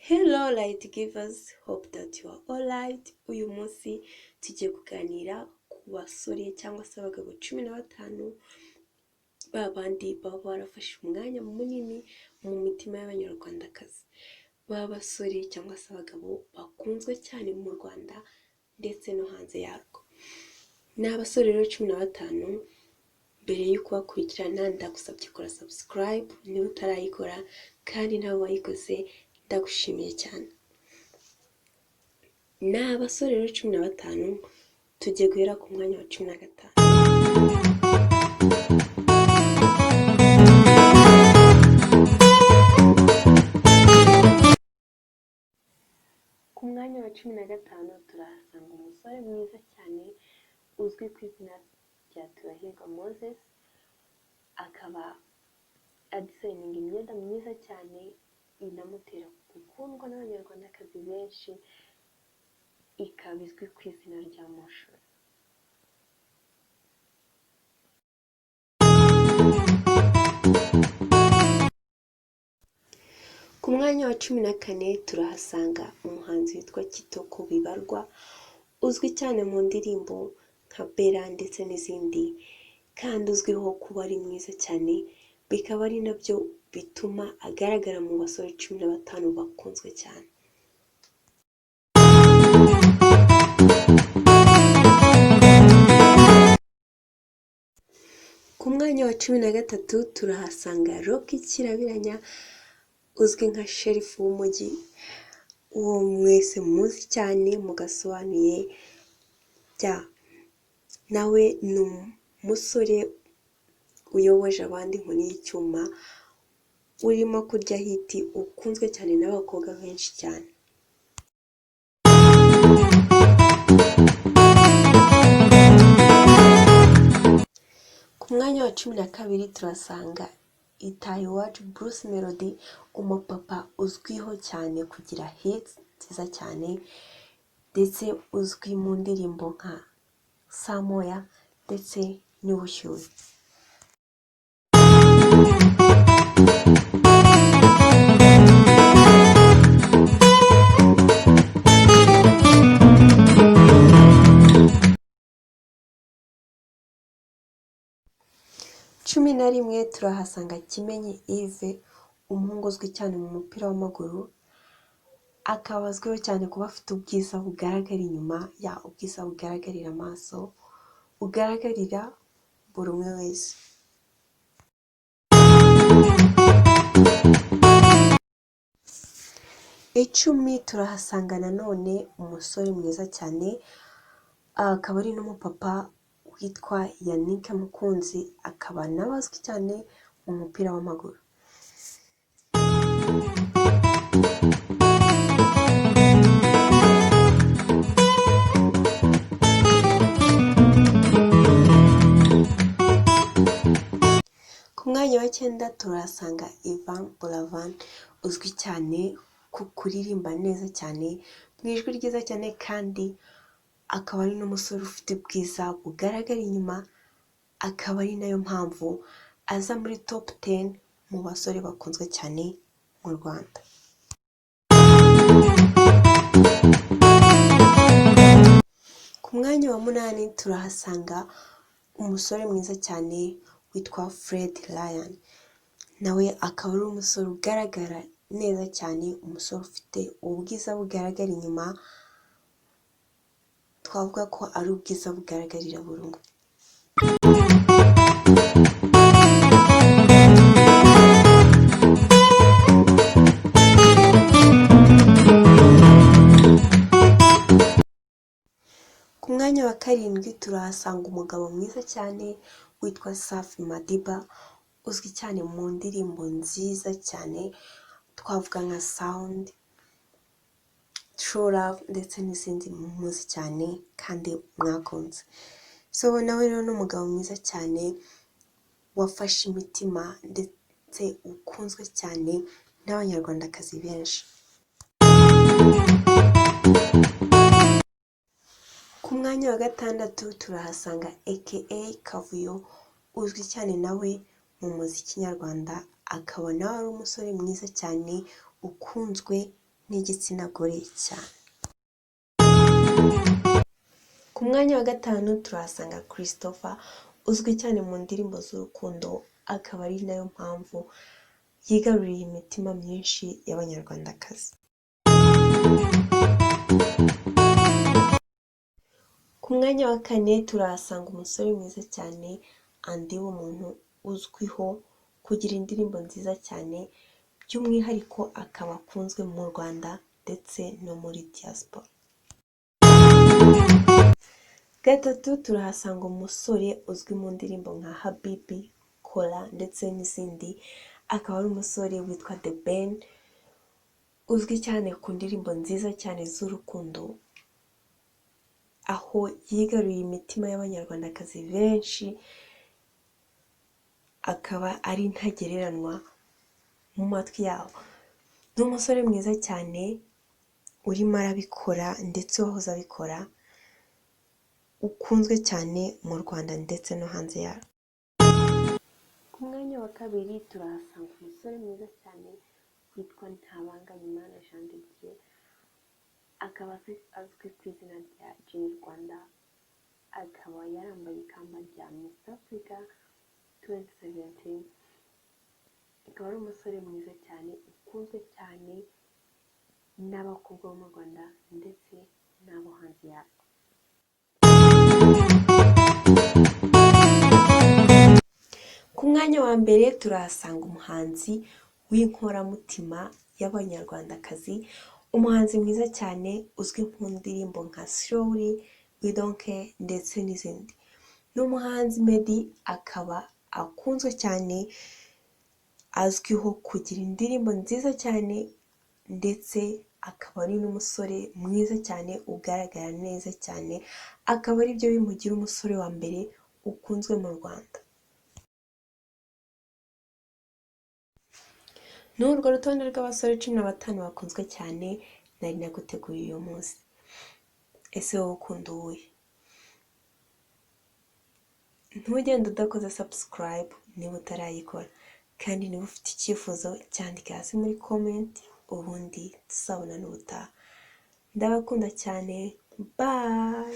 Hello light givers, hope that you are all right. Uyu munsi tugiye kuganira ku basore cyangwa se abagabo 15 babandi baba barafashe umwanya munini mu mitima y'abanyarwandakazi. Babasore cyangwa se abagabo bakunzwe cyane mu Rwanda ndetse no hanze yarwo. Ni abasore rero 15. Mbere y'uko bakurikirana ndagusabye kora subscribe niba utarayikora, kandi nawe wayikoze ndagushimiye cyane. Ni abasore rero 15 tugiye guhera ku mwanya wa 15. Ku mwanya wa 15 turahasanga umusore mwiza cyane uzwi ku izina rya Turahirwa Moses, akaba adizayininga imyenda myiza cyane inamutera gukundwa n'abanyarwandakazi benshi, ikaba izwi ku izina rya Mushu. Ku mwanya wa 14 turahasanga umuhanzi witwa KITOKO bibarwa, uzwi cyane mu ndirimbo nka Bera ndetse n'izindi, kandi uzwiho kuba ari mwiza cyane, bikaba ari nabyo bituma agaragara mu basore 15 bakunzwe cyane. Ku mwanya wa 13 turahasanga KIRABIRANYA, uzwi nka sheriff w'umujyi, uwo mwese muzi cyane mugasobanuye bya nawe ni umusore uyoboje abandi inkoni y'icyuma, urimo kurya hiti, ukunzwe cyane n'abakobwa benshi cyane. Ku mwanya wa 12 turasanga Itayiwacu Bruce Melody, umupapa uzwiho cyane kugira hits nziza cyane, ndetse uzwi mu ndirimbo nka Samoya ndetse n'Ubushyuhe. Cumi na rimwe turahasanga KIMENYI Yves, umuhungu uzwi cyane mu mupira w'amaguru, akaba azwiho cyane kuba afite ubwiza bugaragara inyuma, ubwiza bugaragarira amaso, bugaragarira buri umwe wese. Icumi turahasanga nanone umusore mwiza cyane, akaba ari n'umupapa witwa Yannick Mukunzi, akaba nawe azwi cyane mu mupira w'amaguru. Ku mwanya wa 9 turahasanga Yvan BURAVAN, uzwi cyane ku kuririmba neza cyane mu ijwi ryiza cyane, kandi akaba ari n'umusore ufite ubwiza bugaragara inyuma, akaba ari nayo mpamvu aza muri top 10 mu basore bakunzwe cyane mu Rwanda. Ku mwanya wa 8 turahasanga umusore mwiza cyane witwa Fred Ryan, nawe akaba ari umusore ugaragara neza cyane, umusore ufite ubwiza bugaragara inyuma, twavuga ko ari ubwiza bugaragarira buri umwe. Ku mwanya wa 7 turahasanga umugabo mwiza cyane witwa Safi Madiba, uzwi cyane mu ndirimbo nziza cyane, twavuga nka Sound, True Love ndetse n'izindi muzi cyane kandi mwakunze. So nawe rero ni umugabo mwiza cyane wafashe imitima ndetse ukunzwe cyane n'abanyarwandakazi benshi. Ku mwanya wa 6 turahasanga aka KAVUYO, uzwi cyane nawe mu muziki nyarwanda, akaba nawe ari umusore mwiza cyane ukunzwe n'igitsina gore cyane. Ku mwanya wa gatanu turahasanga Christopher uzwi cyane mu ndirimbo z'urukundo, akaba ari nayo mpamvu yigaruriye imitima myinshi y'abanyarwandakazi. Ku mwanya wa kane turahasanga umusore mwiza cyane andi w'umuntu uzwiho kugira indirimbo nziza cyane, by'umwihariko akaba akunzwe mu Rwanda ndetse no muri diaspora. Gatatu turahasanga umusore uzwi mu ndirimbo nka Habibi, Kola ndetse n'izindi, akaba ari umusore witwa The Ben uzwi cyane ku ndirimbo nziza cyane z'urukundo, aho yigaruye imitima y'abanyarwandakazi benshi, akaba ari ntagereranywa mu matwi yabo. Ni umusore mwiza cyane urimo arabikora ndetse wahoze abikora, ukunzwe cyane mu Rwanda ndetse no hanze yarwo. Ku mwanya wa kabiri turahasanga umusore mwiza cyane witwa Ntabanganyimana Jean de Dieu, akaba azwi ku izina rya Rwanda, akaba yarambaye ikamba rya Miss Africa 2017, akaba ari umusore mwiza cyane ukunzwe cyane n'abakobwa bo mu Rwanda ndetse n'abo hanze yarwo. Ku mwanya wa mbere turahasanga umuhanzi w'inkoramutima y'abanyarwandakazi, umuhanzi mwiza cyane uzwi mu ndirimbo nka Slowly, We Don't Care ndetse n'izindi. Ni umuhanzi MEDDY, akaba akunzwe cyane, azwiho kugira indirimbo nziza cyane ndetse akaba ari n'umusore mwiza cyane ugaragara neza cyane, akaba ari byo bimugira umusore wa mbere ukunzwe mu Rwanda. Ni urwo rutonde rw'abasore 15 bakunzwe cyane nari naguteguriye uyu munsi. Ese wowe ukunda uwuhe? Ntugende udakoze subscribe niba utarayikora, kandi niba ufite icyifuzo cyandika hasi muri comment, ubundi tuzabona n'ubutaha. Ndabakunda cyane, bye.